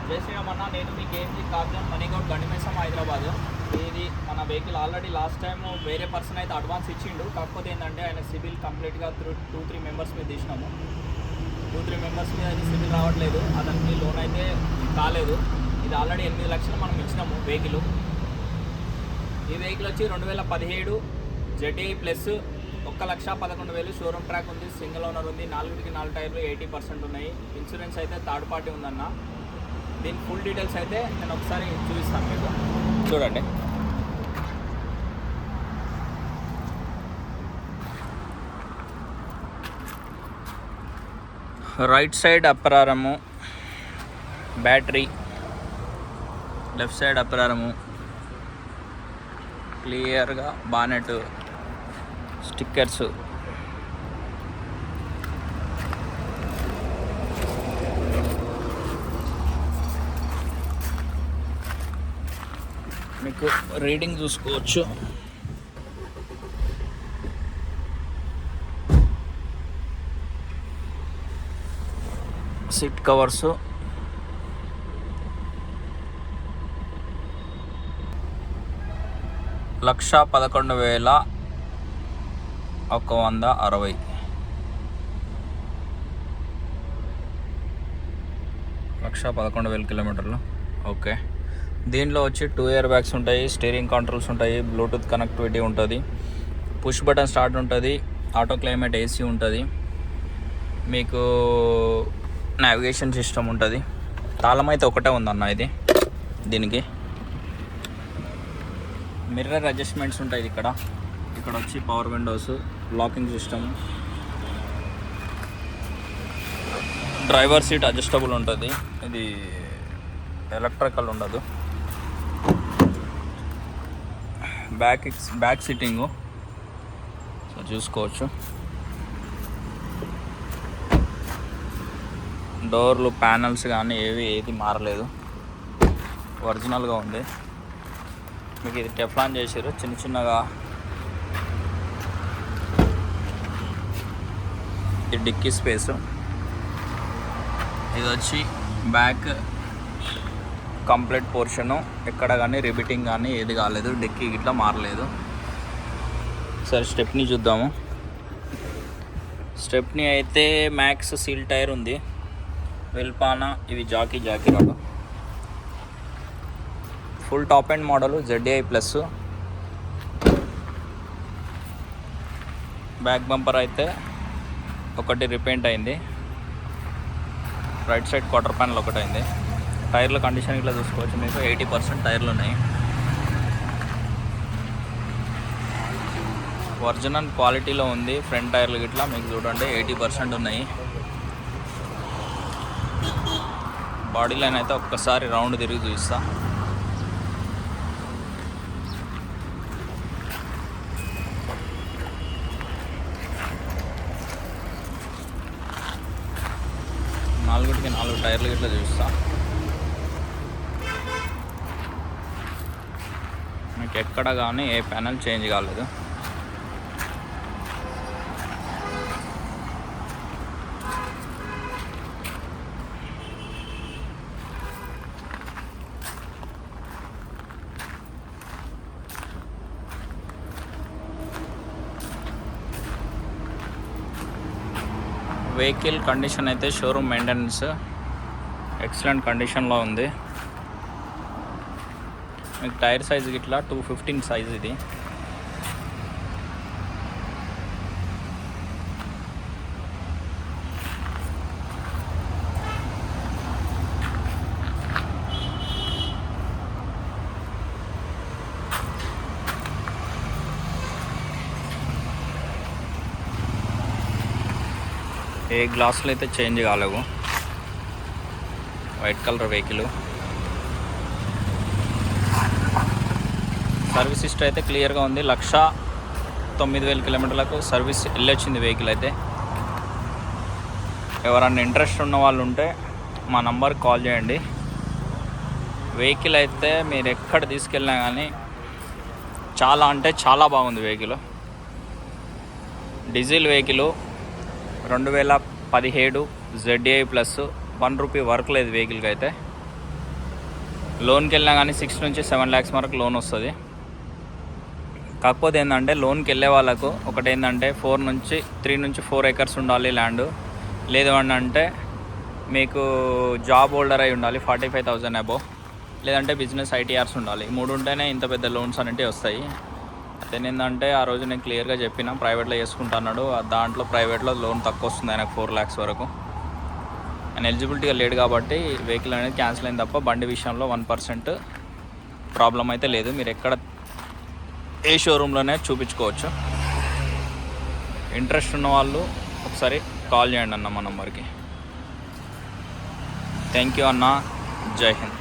జై శ్రీరామ్ అన్న, నేను మీ కేఎంజీ కార్జన్ మనీగౌడ్ గండిమేసం హైదరాబాద్. ఇది మన వెహికల్ ఆల్రెడీ లాస్ట్ టైం వేరే పర్సన్ అయితే అడ్వాన్స్ ఇచ్చిండు. కాకపోతే ఏంటంటే ఆయన సిబిల్ కంప్లీట్గా 2-3 మెంబర్స్ మీద తీసినాము. 2-3 మెంబర్స్ మీద అయితే సిబిల్ రావట్లేదు, అతనికి లోన్ అయితే కాలేదు. ఇది ఆల్రెడీ 8 లక్షలు మనం ఇచ్చినాము వెహికల్. ఈ వెహికల్ వచ్చి 2017 ZDI ప్లస్ 1,11,000 షోరూమ్ ట్రాక్ ఉంది, సింగిల్ ఓనర్ ఉంది, 4కి 4 టైర్లు 80% ఉన్నాయి. ఇన్సూరెన్స్ అయితే థర్డ్ పార్టీ ఉందన్న. దీని ఫుల్ డీటెయిల్స్ అయితే నేను ఒకసారి చూపిస్తాను మీకు, చూడండి. రైట్ సైడ్ అప్పరారము బ్యాటరీ, లెఫ్ట్ సైడ్ అప్పరారము క్లియర్గా, బానెట్ స్టిక్కర్స్, మీకు రీడింగ్ చూసుకోవచ్చు. Seat covers, $1,11,160. 1,11,000 కిలోమీటర్లు. ఓకే, దీనిలో వచ్చి 2 ఇయర్ బ్యాగ్స్ ఉంటాయి, స్టీరింగ్ కంట్రోల్స్ ఉంటాయి, బ్లూటూత్ కనెక్టివిటీ ఉంటుంది, పుష్ బటన్ స్టార్ట్ ఉంటుంది, ఆటో క్లైమేట్ AC ఉంటుంది, మీకు నావిగేషన్ సిస్టమ్ ఉంటుంది. తాళం అయితే ఒకటే ఉందన్న ఇది. దీనికి మిర్రర్ అడ్జస్ట్మెంట్స్ ఉంటాయి ఇక్కడ వచ్చి power Windows, locking system, driver seat adjustable ఉంటుంది. ఇది ఎలక్ట్రికల్ ఉండదు. బ్యాక్ సిట్టింగు సో చూసుకోవచ్చు. డోర్లు, ప్యానల్స్ కానీ ఏది మారలేదు, ఒరిజినల్గా ఉంది. మీకు ఇది టెఫ్లాన్ చేసారు చిన్నగా. ఇది డిక్కీ స్పేసు. ఇది వచ్చి బ్యాక్ కంప్లీట్ పోర్షను, ఎక్కడ కానీ రిబిటింగ్ కానీ ఏది కాలేదు, డిక్కీ గిట్లా మారలేదు. సరే స్టెప్నీ చూద్దాము. స్టెప్నీ అయితే మ్యాక్స్ సీల్ టైర్ ఉంది, వెల్పానా, ఇవి జాకీ రాడు. Full top end model ZDI plus. Back bumper అయితే ఒకటి రిపెయింట్ అయింది, రైట్ సైడ్ క్వార్టర్ ప్యానల్ ఒకటి అయింది. టైర్ల కండిషన్ ఇట్లా చూసుకోవచ్చు, మీకు 80% టైర్లు ఉన్నాయి. ఒరిజినల్ క్వాలిటీలో ఉంది. ఫ్రంట్ టైర్లు గిట్లా మీకు చూడండి 80% ఉన్నాయి. బాడీ లైన్ అయితే ఒక్కసారి రౌండ్ తిరిగి చూపిస్తా. నాలుగుకి 4 టైర్లు గిట్లా చూపిస్తా. మీకు ఎక్కడ కానీ ఏ ప్యానల్ చేంజ్ కాలేదు. వెహికల్ కండిషన్ అయితే షోరూమ్ మెయింటెనెన్స్ ఎక్సలెంట్ కండిషన్లో ఉంది. మీకు టైర్ సైజ్ ఇట్లా 215 సైజ్. ఇది ఏ గ్లాసులు అయితే చేంజ్ కాలేవు. White colour vehicle. Service history అయితే క్లియర్గా ఉంది. 1,09,000 కిలోమీటర్లకు సర్వీస్ వెళ్ళొచ్చింది వెహికల్ అయితే. ఎవరన్నా ఇంట్రెస్ట్ ఉన్న వాళ్ళు ఉంటే మా నంబర్కి కాల్ చేయండి. వెహికల్ అయితే మీరు ఎక్కడ తీసుకెళ్ళినా కానీ చాలా అంటే చాలా బాగుంది vehicle. Diesel vehicle 2017 ZDI plus. ₹1 work లేదు వెహికల్కి అయితే. లోన్కి వెళ్ళినా కానీ 6 నుంచి 7 lakhs వరకు లోన్ వస్తుంది. కాకపోతే ఏంటంటే లోన్కి వెళ్ళే వాళ్ళకు ఒకటి ఏంటంటే 3 నుంచి 4 acres ఉండాలి ల్యాండ్. లేదు అని అంటే మీకు జాబ్ హోల్డర్ అయి ఉండాలి 45,000 అబోవ్, లేదంటే బిజినెస్ ITRs ఉండాలి. 3 ఉంటేనే ఇంత పెద్ద లోన్స్ అనేవి వస్తాయి. అదేంటంటే ఆ రోజు నేను క్లియర్గా చెప్పిన ప్రైవేట్లో చేసుకుంటున్నాడు, దాంట్లో ప్రైవేట్లో లోన్ తక్కువ వస్తుంది ఆయనకు 4 lakhs వరకు. ఆయన ఎలిజిబిలిటీగా లేడు కాబట్టి వెహికల్ అనేది క్యాన్సిల్ అయింది తప్ప బండి విషయంలో 1% ప్రాబ్లం అయితే లేదు. మీరు ఎక్కడ ఏ షోరూంలోనే చూపించుకోవచ్చు. ఇంట్రెస్ట్ ఉన్న వాళ్ళు ఒకసారి కాల్ చేయండి అన్న మా నంబర్కి. థ్యాంక్ యూ అన్న. జై హింద్.